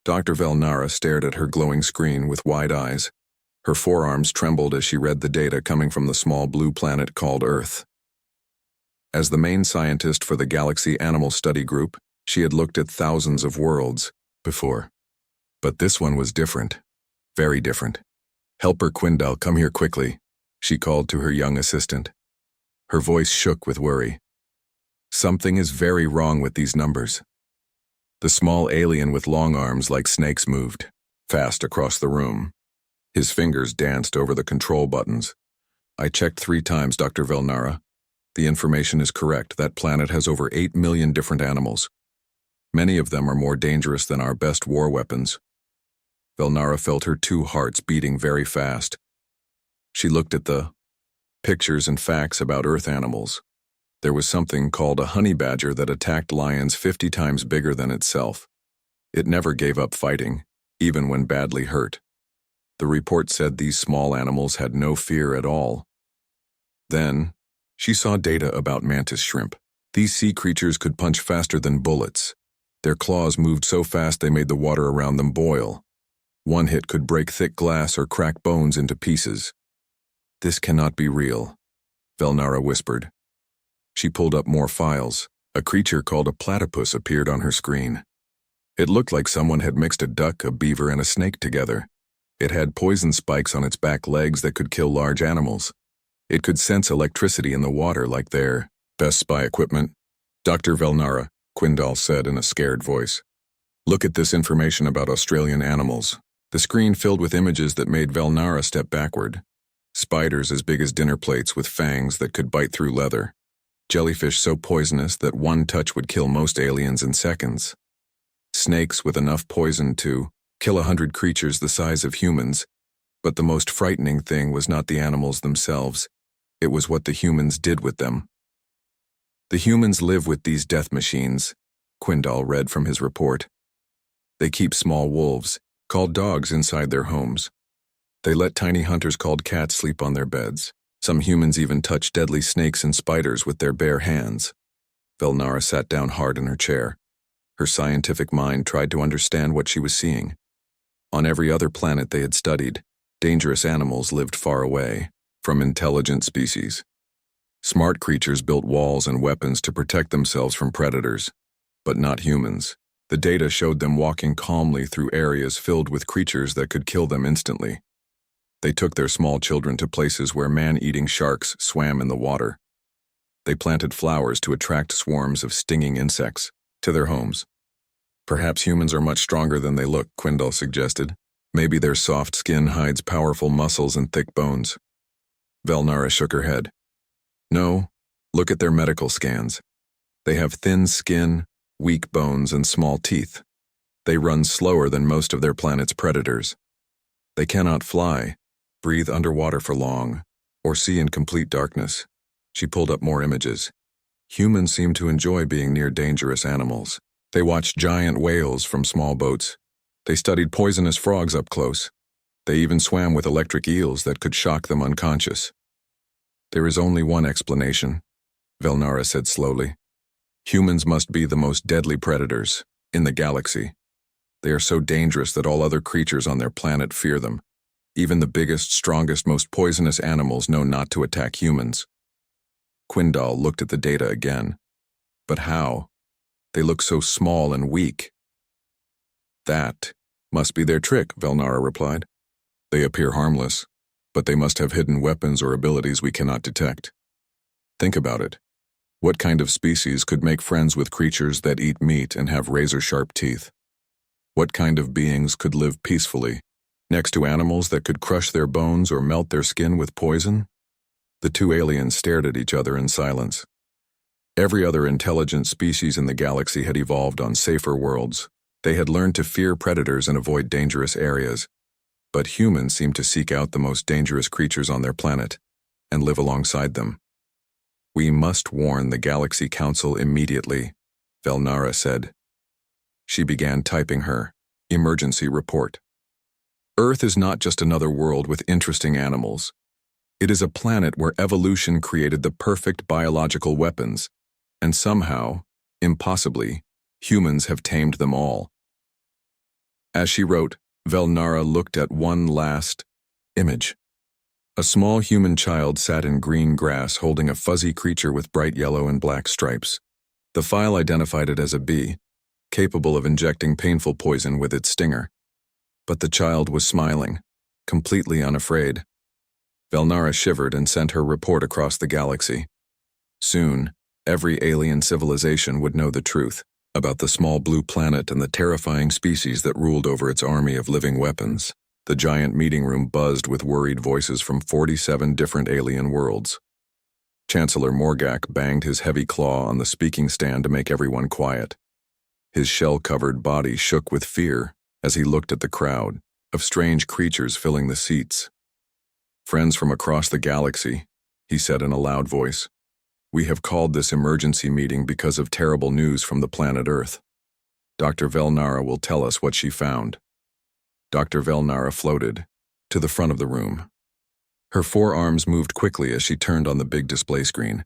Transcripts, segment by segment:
Dr. Velnara stared at her glowing screen with wide eyes. Her forearms trembled as she read the data coming from the small blue planet called Earth. As the main scientist for the Galaxy Animal Study Group, she had looked at thousands of worlds before. But this one was different. Very different. "Helper Quindal, come here quickly," she called to her young assistant. Her voice shook with worry. Something is very wrong with these numbers. The small alien with long arms like snakes moved fast across the room. His fingers danced over the control buttons. "I checked 3 times, Dr. Velnara. The information is correct. That planet has over 8 million different animals. Many of them are more dangerous than our best war weapons." Velnara felt her 2 hearts beating very fast. She looked at the pictures and facts about Earth animals. There was something called a honey badger that attacked lions 50 times bigger than itself. It never gave up fighting, even when badly hurt. The report said these small animals had no fear at all. Then, she saw data about mantis shrimp. These sea creatures could punch faster than bullets. Their claws moved so fast they made the water around them boil. One hit could break thick glass or crack bones into pieces. "This cannot be real," Velnara whispered. She pulled up more files. A creature called a platypus appeared on her screen. It looked like someone had mixed a duck, a beaver, and a snake together. It had poison spikes on its back legs that could kill large animals. It could sense electricity in the water like their best spy equipment. "Dr. Velnara," Quindal said in a scared voice. "Look at this information about Australian animals." The screen filled with images that made Velnara step backward. Spiders as big as dinner plates with fangs that could bite through leather. Jellyfish so poisonous that one touch would kill most aliens in seconds. Snakes with enough poison to kill 100 creatures the size of humans. But the most frightening thing was not the animals themselves. It was what the humans did with them. "The humans live with these death machines," Quindal read from his report. "They keep small wolves, called dogs, inside their homes. They let tiny hunters called cats sleep on their beds. Some humans even touch deadly snakes and spiders with their bare hands." Velnara sat down hard in her chair. Her scientific mind tried to understand what she was seeing. On every other planet they had studied, dangerous animals lived far away from intelligent species. Smart creatures built walls and weapons to protect themselves from predators, but not humans. The data showed them walking calmly through areas filled with creatures that could kill them instantly. They took their small children to places where man-eating sharks swam in the water. They planted flowers to attract swarms of stinging insects to their homes. "Perhaps humans are much stronger than they look," Quindal suggested. "Maybe their soft skin hides powerful muscles and thick bones." Velnara shook her head. "No, look at their medical scans. They have thin skin, weak bones, and small teeth. They run slower than most of their planet's predators. They cannot fly, breathe underwater for long, or see in complete darkness." She pulled up more images. Humans seemed to enjoy being near dangerous animals. They watched giant whales from small boats. They studied poisonous frogs up close. They even swam with electric eels that could shock them unconscious. "There is only one explanation," Velnara said slowly. "Humans must be the most deadly predators in the galaxy. They are so dangerous that all other creatures on their planet fear them. Even the biggest, strongest, most poisonous animals know not to attack humans." Quindal looked at the data again. "But how? They look so small and weak." "That must be their trick," Velnara replied. "They appear harmless, but they must have hidden weapons or abilities we cannot detect. Think about it. What kind of species could make friends with creatures that eat meat and have razor-sharp teeth? What kind of beings could live peacefully next to animals that could crush their bones or melt their skin with poison?" The 2 aliens stared at each other in silence. Every other intelligent species in the galaxy had evolved on safer worlds. They had learned to fear predators and avoid dangerous areas. But humans seemed to seek out the most dangerous creatures on their planet and live alongside them. "We must warn the Galaxy Council immediately," Velnara said. She began typing her emergency report. "Earth is not just another world with interesting animals. It is a planet where evolution created the perfect biological weapons, and somehow, impossibly, humans have tamed them all. As she wrote, Velnara looked at one last image. A small human child sat in green grass holding a fuzzy creature with bright yellow and black stripes. The file identified it as a bee, capable of injecting painful poison with its stinger. But the child was smiling, completely unafraid. Velnara shivered and sent her report across the galaxy. Soon, every alien civilization would know the truth about the small blue planet and the terrifying species that ruled over its army of living weapons. The giant meeting room buzzed with worried voices from 47 different alien worlds. Chancellor Morgak banged his heavy claw on the speaking stand to make everyone quiet. His shell-covered body shook with fear as he looked at the crowd of strange creatures filling the seats. "Friends from across the galaxy," he said in a loud voice, "we have called this emergency meeting because of terrible news from the planet Earth. Dr. Velnara will tell us what she found." Dr. Velnara floated to the front of the room. Her forearms moved quickly as she turned on the big display screen.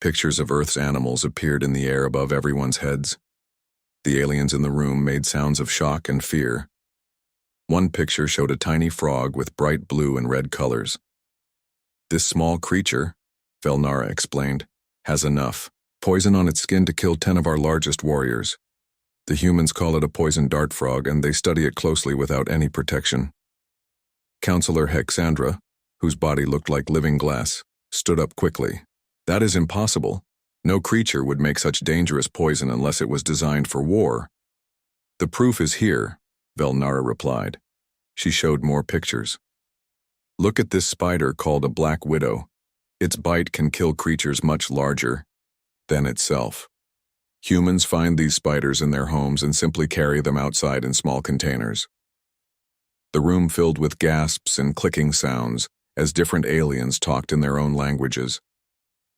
Pictures of Earth's animals appeared in the air above everyone's heads. The aliens in the room made sounds of shock and fear. One picture showed a tiny frog with bright blue and red colors. "This small creature," Velnara explained, "has enough poison on its skin to kill 10 of our largest warriors. The humans call it a poison dart frog, and they study it closely without any protection." Counselor Hexandra, whose body looked like living glass, stood up quickly. "That is impossible. No creature would make such dangerous poison unless it was designed for war." "The proof is here," Velnara replied. She showed more pictures. "Look at this spider called a black widow. Its bite can kill creatures much larger than itself. Humans find these spiders in their homes and simply carry them outside in small containers." The room filled with gasps and clicking sounds as different aliens talked in their own languages.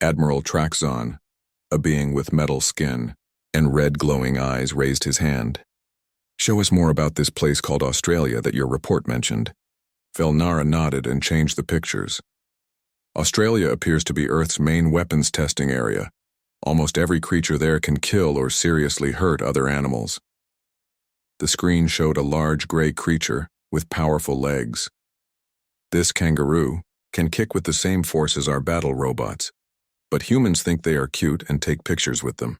Admiral Traxon, a being with metal skin and red glowing eyes, raised his hand. "Show us more about this place called Australia that your report mentioned." Velnara nodded and changed the pictures. "Australia appears to be Earth's main weapons testing area. Almost every creature there can kill or seriously hurt other animals." The screen showed a large gray creature with powerful legs. "This kangaroo can kick with the same force as our battle robots, but humans think they are cute and take pictures with them."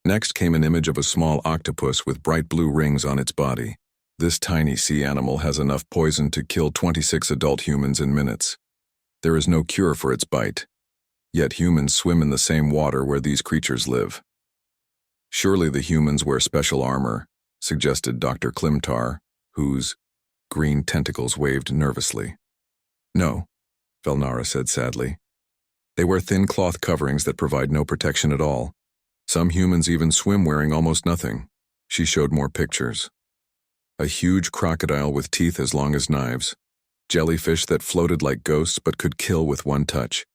Next came an image of a small octopus with bright blue rings on its body. "This tiny sea animal has enough poison to kill 26 adult humans in minutes. There is no cure for its bite. Yet humans swim in the same water where these creatures live." "Surely the humans wear special armor," suggested Dr. Klimtar, whose green tentacles waved nervously. "No," Velnara said sadly. "They wear thin cloth coverings that provide no protection at all. Some humans even swim wearing almost nothing." She showed more pictures. A huge crocodile with teeth as long as knives. Jellyfish that floated like ghosts but could kill with one touch.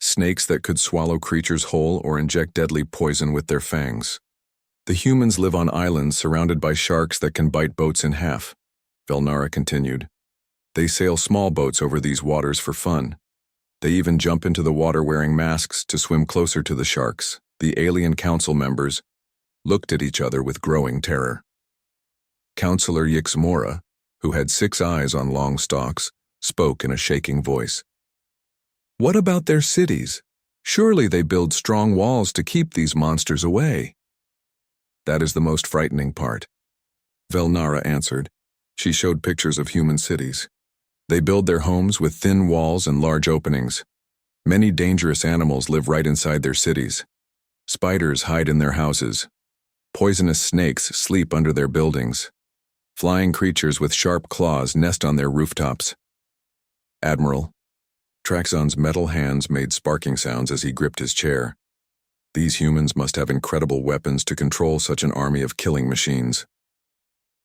Snakes that could swallow creatures whole or inject deadly poison with their fangs. "The humans live on islands surrounded by sharks that can bite boats in half," Velnara continued. "They sail small boats over these waters for fun. They even jump into the water wearing masks to swim closer to the sharks." The alien council members looked at each other with growing terror. Counselor Yixmora, who had 6 eyes on long stalks, spoke in a shaking voice. "What about their cities? Surely they build strong walls to keep these monsters away." "That is the most frightening part," Velnara answered. She showed pictures of human cities. "They build their homes with thin walls and large openings. Many dangerous animals live right inside their cities. Spiders hide in their houses. Poisonous snakes sleep under their buildings. Flying creatures with sharp claws nest on their rooftops." "Admiral," Traxon's metal hands made sparking sounds as he gripped his chair. "These humans must have incredible weapons to control such an army of killing machines."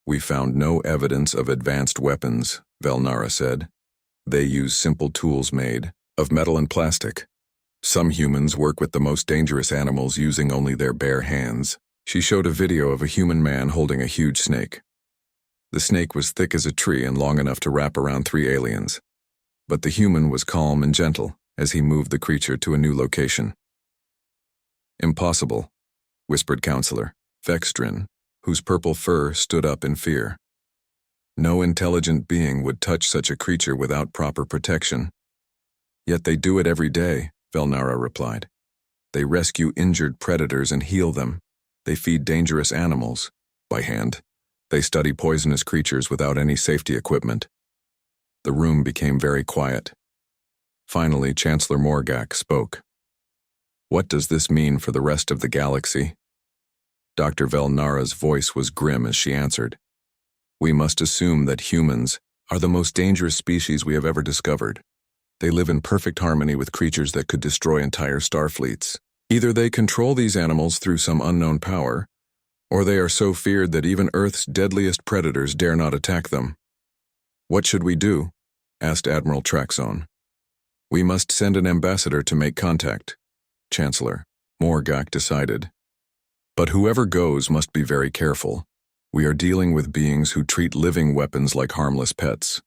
"We found no evidence of advanced weapons," Velnara said. "They use simple tools made of metal and plastic. Some humans work with the most dangerous animals using only their bare hands." She showed a video of a human man holding a huge snake. The snake was thick as a tree and long enough to wrap around 3 aliens. But the human was calm and gentle as he moved the creature to a new location. "Impossible," whispered Counselor Vextrin, whose purple fur stood up in fear. No intelligent being would touch such a creature without proper protection. Yet they do it every day, Velnara replied. They rescue injured predators and heal them. They feed dangerous animals, by hand. They study poisonous creatures without any safety equipment. The room became very quiet. Finally, Chancellor Morgak spoke. What does this mean for the rest of the galaxy? Dr. Velnara's voice was grim as she answered. We must assume that humans are the most dangerous species we have ever discovered. They live in perfect harmony with creatures that could destroy entire star fleets. Either they control these animals through some unknown power, or they are so feared that even Earth's deadliest predators dare not attack them. What should we do? Asked Admiral Traxone. We must send an ambassador to make contact, Chancellor Morgak decided. But whoever goes must be very careful. We are dealing with beings who treat living weapons like harmless pets.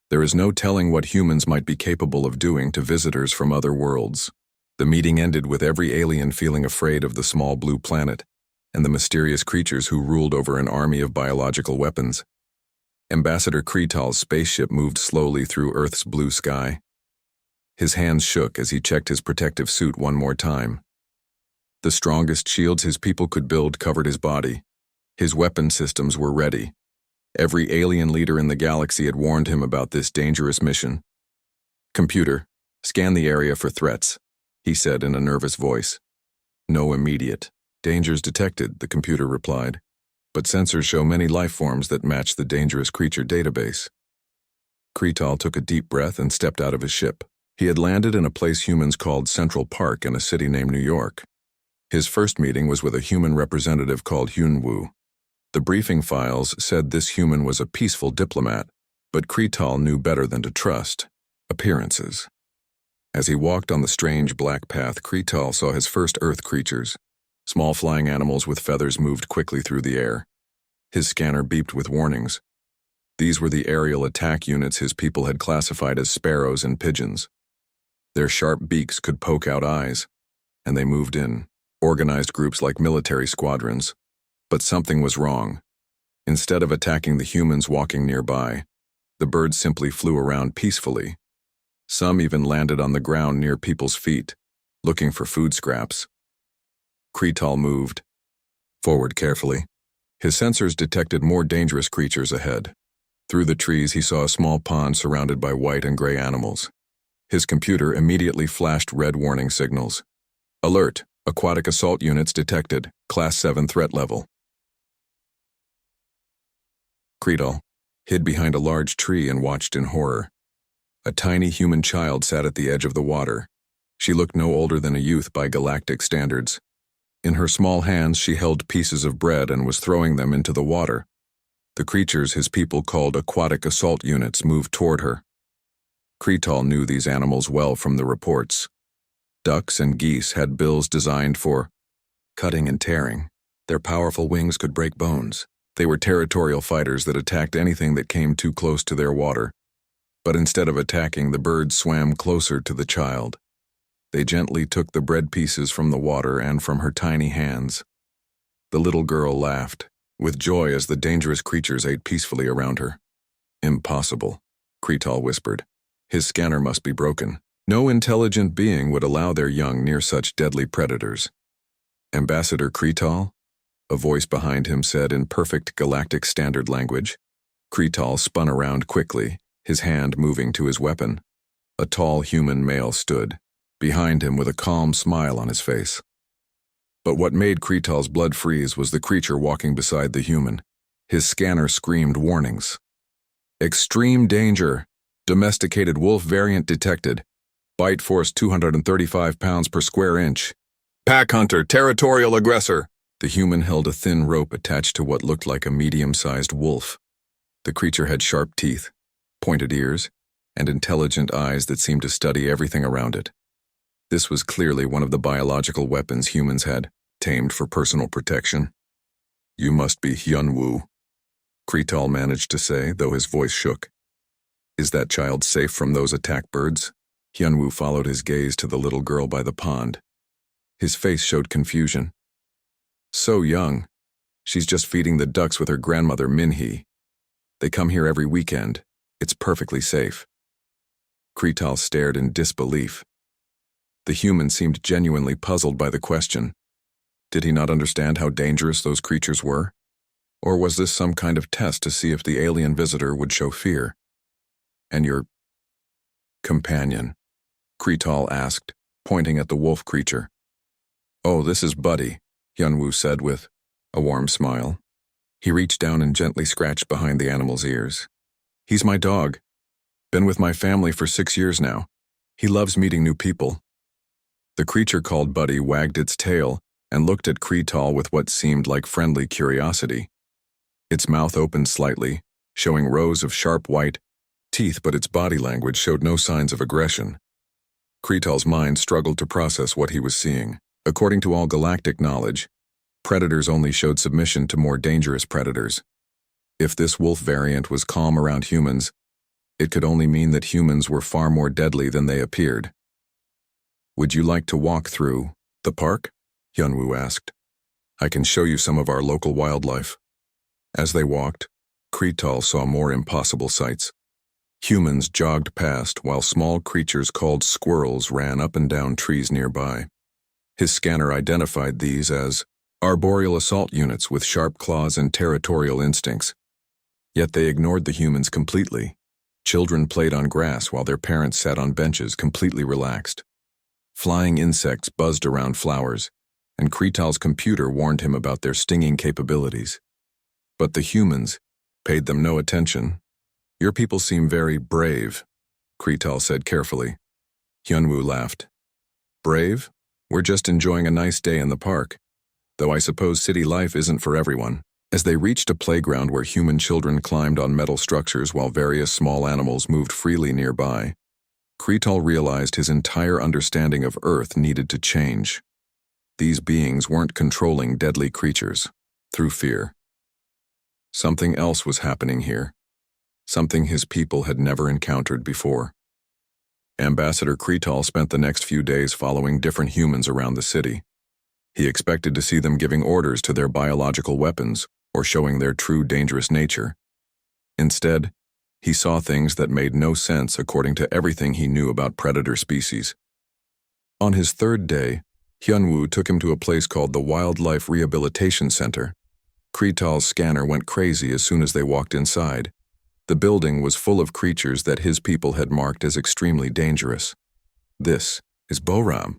There is no telling what humans might be capable of doing to visitors from other worlds. The meeting ended with every alien feeling afraid of the small blue planet and the mysterious creatures who ruled over an army of biological weapons. Ambassador Kretal's spaceship moved slowly through Earth's blue sky. His hands shook as he checked his protective suit one more time. The strongest shields his people could build covered his body. His weapon systems were ready. Every alien leader in the galaxy had warned him about this dangerous mission. Computer, scan the area for threats, he said in a nervous voice. No immediate dangers detected, the computer replied, but sensors show many life forms that match the dangerous creature database. Kretal took a deep breath and stepped out of his ship. He had landed in a place humans called Central Park in a city named New York. His first meeting was with a human representative called Hyunwoo. The briefing files said this human was a peaceful diplomat, but Kretal knew better than to trust appearances. As he walked on the strange black path, Kretal saw his first Earth creatures. Small flying animals with feathers moved quickly through the air. His scanner beeped with warnings. These were the aerial attack units his people had classified as sparrows and pigeons. Their sharp beaks could poke out eyes, and they moved in, organized groups like military squadrons. But something was wrong. Instead of attacking the humans walking nearby, the birds simply flew around peacefully. Some even landed on the ground near people's feet, looking for food scraps. Kretal moved forward carefully. His sensors detected more dangerous creatures ahead. Through the trees, he saw a small pond surrounded by white and gray animals. His computer immediately flashed red warning signals. Alert! Aquatic assault units detected. Class 7 threat level. Kretal hid behind a large tree and watched in horror. A tiny human child sat at the edge of the water. She looked no older than a youth by galactic standards. In her small hands, she held pieces of bread and was throwing them into the water. The creatures his people called aquatic assault units moved toward her. Kretal knew these animals well from the reports. Ducks and geese had bills designed for cutting and tearing. Their powerful wings could break bones. They were territorial fighters that attacked anything that came too close to their water. But instead of attacking, the birds swam closer to the child. They gently took the bread pieces from the water and from her tiny hands. The little girl laughed, with joy as the dangerous creatures ate peacefully around her. Impossible, Kretal whispered. His scanner must be broken. No intelligent being would allow their young near such deadly predators. Ambassador Kretal? A voice behind him said in perfect galactic standard language. Kretal spun around quickly, his hand moving to his weapon. A tall human male stood behind him with a calm smile on his face. But what made Kretal's blood freeze was the creature walking beside the human. His scanner screamed warnings. Extreme danger. Domesticated wolf variant detected. Bite force 235 pounds per square inch. Pack hunter, territorial aggressor. The human held a thin rope attached to what looked like a medium-sized wolf. The creature had sharp teeth, pointed ears, and intelligent eyes that seemed to study everything around it. This was clearly one of the biological weapons humans had tamed for personal protection. You must be Hyunwoo, Kretal managed to say, though his voice shook. Is that child safe from those attack birds? Hyunwoo followed his gaze to the little girl by the pond. His face showed confusion. So young. She's just feeding the ducks with her grandmother Minhee. They come here every weekend. It's perfectly safe. Kretal stared in disbelief. The human seemed genuinely puzzled by the question. Did he not understand how dangerous those creatures were? Or was this some kind of test to see if the alien visitor would show fear? And your companion? Kretal asked, pointing at the wolf creature. Oh, this is Buddy, Hyunwoo said with a warm smile. He reached down and gently scratched behind the animal's ears. He's my dog. Been with my family for 6 years now. He loves meeting new people. The creature called Buddy wagged its tail and looked at Kretal with what seemed like friendly curiosity. Its mouth opened slightly, showing rows of sharp white teeth, but its body language showed no signs of aggression. Kretal's mind struggled to process what he was seeing. According to all galactic knowledge, predators only showed submission to more dangerous predators. If this wolf variant was calm around humans, it could only mean that humans were far more deadly than they appeared. Would you like to walk through the park? Hyunwoo asked. I can show you some of our local wildlife. As they walked, Kretal saw more impossible sights. Humans jogged past while small creatures called squirrels ran up and down trees nearby. His scanner identified these as arboreal assault units with sharp claws and territorial instincts. Yet they ignored the humans completely. Children played on grass while their parents sat on benches completely relaxed. Flying insects buzzed around flowers, and Kretal's computer warned him about their stinging capabilities. But the humans paid them no attention. Your people seem very brave, Kretal said carefully. Hyunwoo laughed. Brave? We're just enjoying a nice day in the park, though I suppose city life isn't for everyone. As they reached a playground where human children climbed on metal structures while various small animals moved freely nearby, Kretal realized his entire understanding of Earth needed to change. These beings weren't controlling deadly creatures through fear. Something else was happening here, something his people had never encountered before. Ambassador Kretal spent the next few days following different humans around the city. He expected to see them giving orders to their biological weapons or showing their true dangerous nature. Instead, he saw things that made no sense according to everything he knew about predator species. On his third day, Hyunwoo took him to a place called the Wildlife Rehabilitation Center. Kretal's scanner went crazy as soon as they walked inside. The building was full of creatures that his people had marked as extremely dangerous. This is Boram,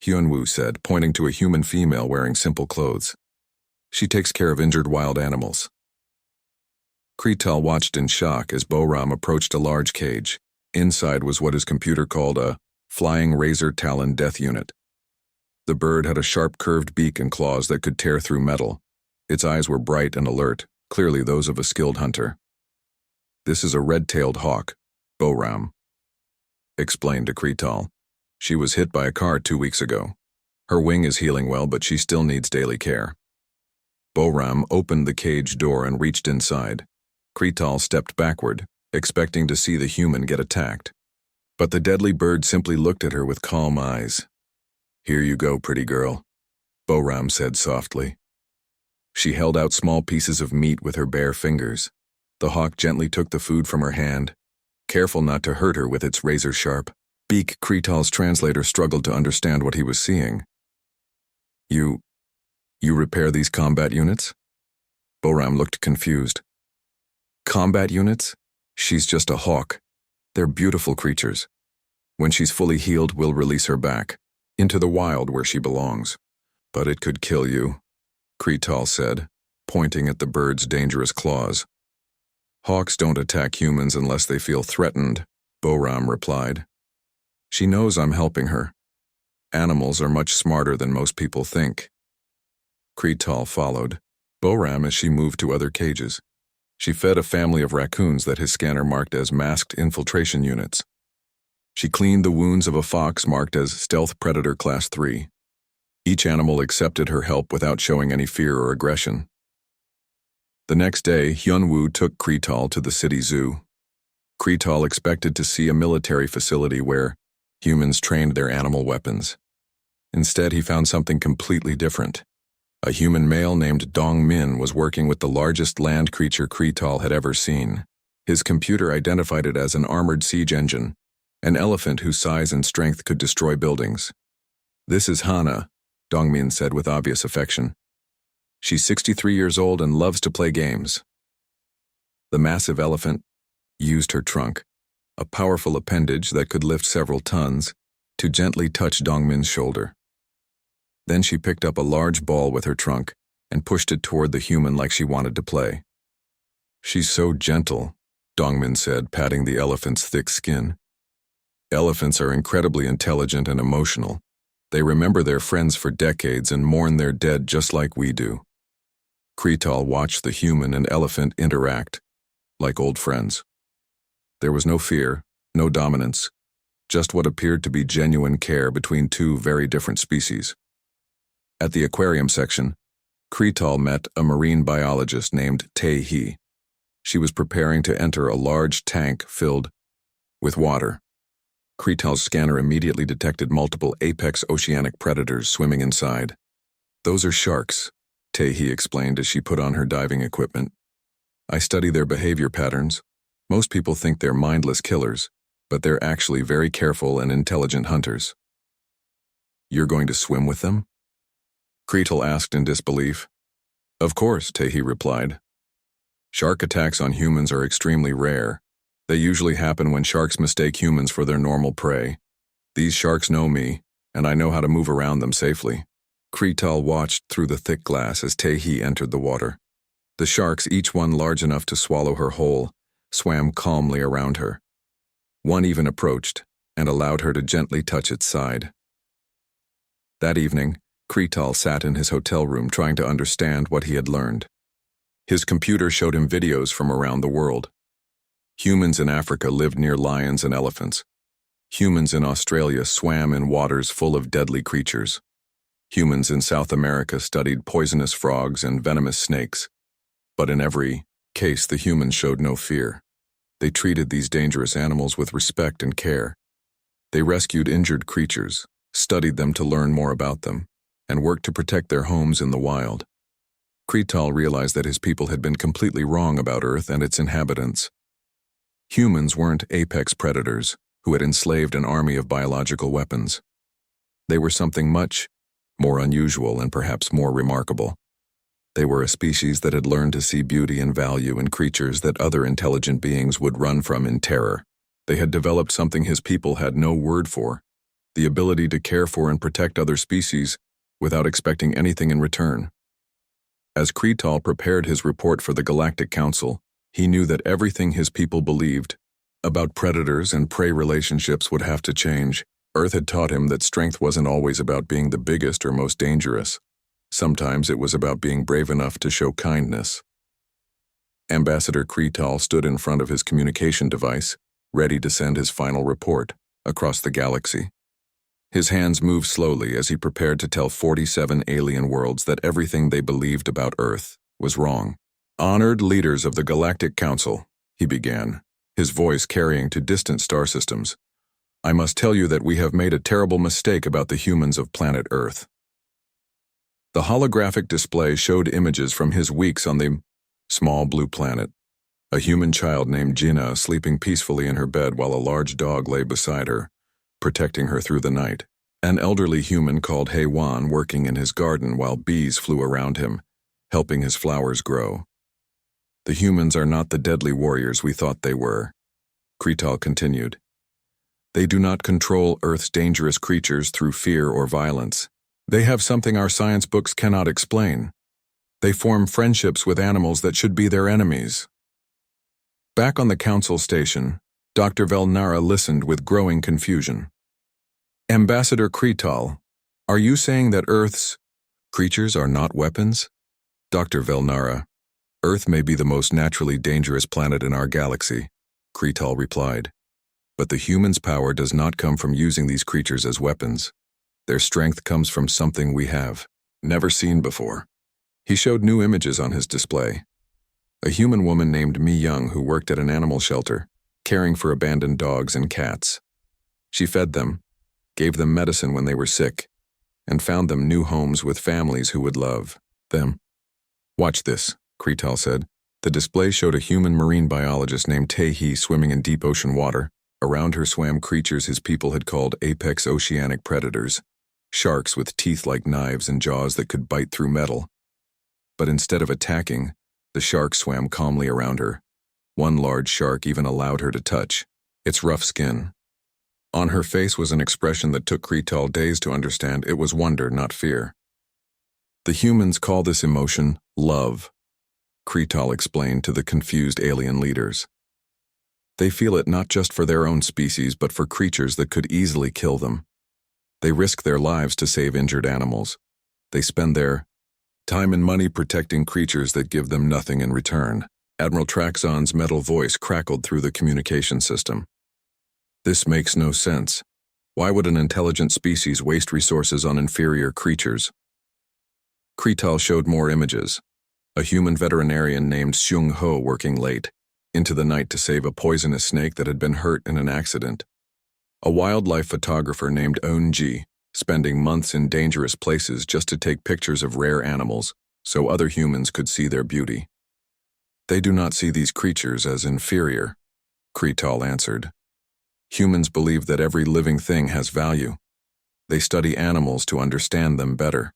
Hyunwoo said, pointing to a human female wearing simple clothes. She takes care of injured wild animals. Kretal watched in shock as Boram approached a large cage. Inside was what his computer called a flying razor talon death unit. The bird had a sharp curved beak and claws that could tear through metal. Its eyes were bright and alert, clearly those of a skilled hunter. This is a red-tailed hawk, Boram explained to Kretal. She was hit by a car 2 weeks ago. Her wing is healing well, but she still needs daily care. Boram opened the cage door and reached inside. Kretal stepped backward, expecting to see the human get attacked. But the deadly bird simply looked at her with calm eyes. Here you go, pretty girl, Boram said softly. She held out small pieces of meat with her bare fingers. The hawk gently took the food from her hand, careful not to hurt her with its razor-sharp beak. Kretal's translator struggled to understand what he was seeing. You repair these combat units? Boram looked confused. Combat units? She's just a hawk. They're beautiful creatures. When she's fully healed, we'll release her back, into the wild where she belongs. But it could kill you, Kretal said, pointing at the bird's dangerous claws. Hawks don't attack humans unless they feel threatened, Boram replied. She knows I'm helping her. Animals are much smarter than most people think. Kretal followed Boram as she moved to other cages. She fed a family of raccoons that his scanner marked as masked infiltration units. She cleaned the wounds of a fox marked as Stealth Predator Class 3. Each animal accepted her help without showing any fear or aggression. The next day, Hyunwoo took Kretal to the city zoo. Kretal expected to see a military facility where humans trained their animal weapons. Instead, he found something completely different. A human male named Dong Min was working with the largest land creature Kretal had ever seen. His computer identified it as an armored siege engine, an elephant whose size and strength could destroy buildings. "This is Hana," Dong Min said with obvious affection. "She's 63 years old and loves to play games." The massive elephant used her trunk, a powerful appendage that could lift several tons, to gently touch Dongmin's shoulder. Then she picked up a large ball with her trunk and pushed it toward the human like she wanted to play. "She's so gentle," Dongmin said, patting the elephant's thick skin. "Elephants are incredibly intelligent and emotional. They remember their friends for decades and mourn their dead just like we do." Kretal watched the human and elephant interact, like old friends. There was no fear, no dominance, just what appeared to be genuine care between two very different species. At the aquarium section, Kretal met a marine biologist named Tae-hee. She was preparing to enter a large tank filled with water. Kretal's scanner immediately detected multiple apex oceanic predators swimming inside. "Those are sharks," Tae-hee explained as she put on her diving equipment. "I study their behavior patterns. Most people think they're mindless killers, but they're actually very careful and intelligent hunters." "You're going to swim with them?" Kretal asked in disbelief. "Of course," Tae-hee replied. "Shark attacks on humans are extremely rare. They usually happen when sharks mistake humans for their normal prey. These sharks know me, and I know how to move around them safely." Kretal watched through the thick glass as Tae-hee entered the water. The sharks, each one large enough to swallow her whole, swam calmly around her. One even approached and allowed her to gently touch its side. That evening, Kretal sat in his hotel room trying to understand what he had learned. His computer showed him videos from around the world. Humans in Africa lived near lions and elephants. Humans in Australia swam in waters full of deadly creatures. Humans in South America studied poisonous frogs and venomous snakes. But in every case, the humans showed no fear. They treated these dangerous animals with respect and care. They rescued injured creatures, studied them to learn more about them, and worked to protect their homes in the wild. Kretal realized that his people had been completely wrong about Earth and its inhabitants. Humans weren't apex predators who had enslaved an army of biological weapons. They were something much more unusual and perhaps more remarkable. They were a species that had learned to see beauty and value in creatures that other intelligent beings would run from in terror. They had developed something his people had no word for: the ability to care for and protect other species without expecting anything in return. As Kretal prepared his report for the Galactic Council, he knew that everything his people believed about predators and prey relationships would have to change. Earth had taught him that strength wasn't always about being the biggest or most dangerous. Sometimes it was about being brave enough to show kindness. Ambassador Kretal stood in front of his communication device, ready to send his final report across the galaxy. His hands moved slowly as he prepared to tell 47 alien worlds that everything they believed about Earth was wrong. "Honored leaders of the Galactic Council," he began, his voice carrying to distant star systems, "I must tell you that we have made a terrible mistake about the humans of planet Earth." The holographic display showed images from his weeks on the small blue planet. A human child named Jinna sleeping peacefully in her bed while a large dog lay beside her, protecting her through the night. An elderly human called Heywan working in his garden while bees flew around him, helping his flowers grow. "The humans are not the deadly warriors we thought they were," Kretal continued. "They do not control Earth's dangerous creatures through fear or violence. They have something our science books cannot explain. They form friendships with animals that should be their enemies." Back on the council station, Dr. Velnara listened with growing confusion. "Ambassador Kretal, are you saying that Earth's creatures are not weapons?" "Dr. Velnara, Earth may be the most naturally dangerous planet in our galaxy," Kretal replied. "But the humans' power does not come from using these creatures as weapons. Their strength comes from something we have never seen before." He showed new images on his display. A human woman named Mi Young who worked at an animal shelter, caring for abandoned dogs and cats. She fed them, gave them medicine when they were sick, and found them new homes with families who would love Them. Watch this, Kretal said. The display showed a human marine biologist named Tae-hee swimming in deep ocean water. Around her swam creatures his people had called apex oceanic predators, sharks with teeth like knives and jaws that could bite through metal. But instead of attacking, the shark swam calmly around her. One large shark even allowed her to touch its rough skin. On her face was an expression that took Kretal days to understand. It was wonder, not fear. The humans call this emotion love, Kretal explained to the confused alien leaders. They feel it not just for their own species but for creatures that could easily kill them. They risk their lives to save injured animals. They spend their time and money protecting creatures that give them nothing in return. Admiral Traxon's metal voice crackled through the communication system. This makes no sense. Why would an intelligent species waste resources on inferior creatures? Kretal showed more images. A human veterinarian named Seung Ho working late into the night to save a poisonous snake that had been hurt in an accident. A wildlife photographer named Eun-ji spending months in dangerous places just to take pictures of rare animals so other humans could see their beauty. They do not see these creatures as inferior, Kretal answered. Humans believe that every living thing has value. They study animals to understand them better.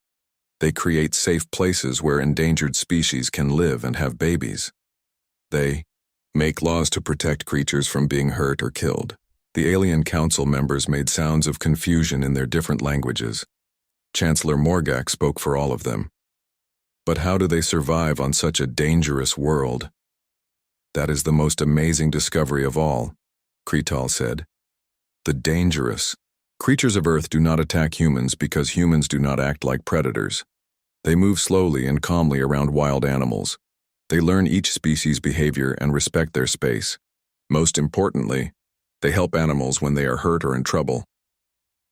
They create safe places where endangered species can live and have babies. They make laws to protect creatures from being hurt or killed. The alien council members made sounds of confusion in their different languages. Chancellor Morgak spoke for all of them. But how do they survive on such a dangerous world? That is the most amazing discovery of all, Kretal said. The dangerous. Creatures of Earth do not attack humans because humans do not act like predators. They move slowly and calmly around wild animals. They learn each species' behavior and respect their space. Most importantly, they help animals when they are hurt or in trouble.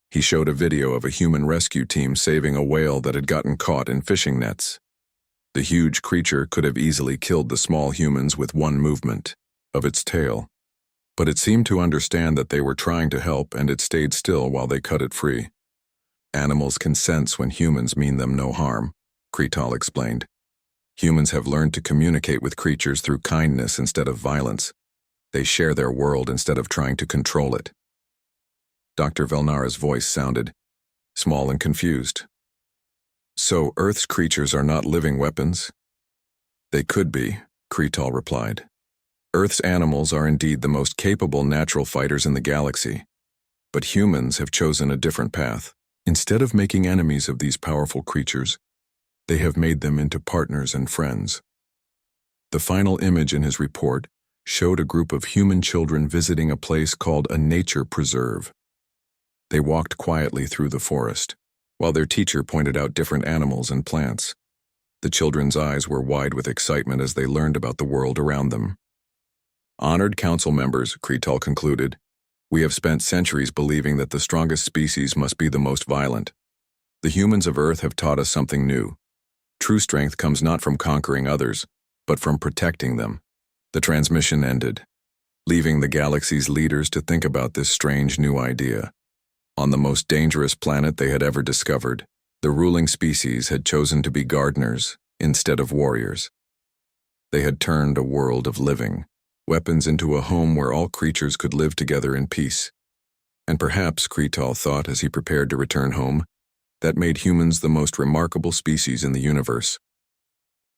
He showed a video of a human rescue team saving a whale that had gotten caught in fishing nets. The huge creature could have easily killed the small humans with one movement of its tail. But it seemed to understand that they were trying to help, and it stayed still while they cut it free. Animals can sense when humans mean them no harm, Kretal explained. Humans have learned to communicate with creatures through kindness instead of violence. They share their world instead of trying to control it. Dr. Velnara's voice sounded small and confused. So Earth's creatures are not living weapons? They could be, Kretal replied. Earth's animals are indeed the most capable natural fighters in the galaxy, but humans have chosen a different path. Instead of making enemies of these powerful creatures, they have made them into partners and friends. The final image in his report showed a group of human children visiting a place called a nature preserve. They walked quietly through the forest, while their teacher pointed out different animals and plants. The children's eyes were wide with excitement as they learned about the world around them. Honored council members, Kretal concluded, we have spent centuries believing that the strongest species must be the most violent. The humans of Earth have taught us something new. True strength comes not from conquering others, but from protecting them. The transmission ended, leaving the galaxy's leaders to think about this strange new idea. On the most dangerous planet they had ever discovered, the ruling species had chosen to be gardeners instead of warriors. They had turned a world of living weapons into a home where all creatures could live together in peace. And perhaps, Kretal thought as he prepared to return home, that made humans the most remarkable species in the universe.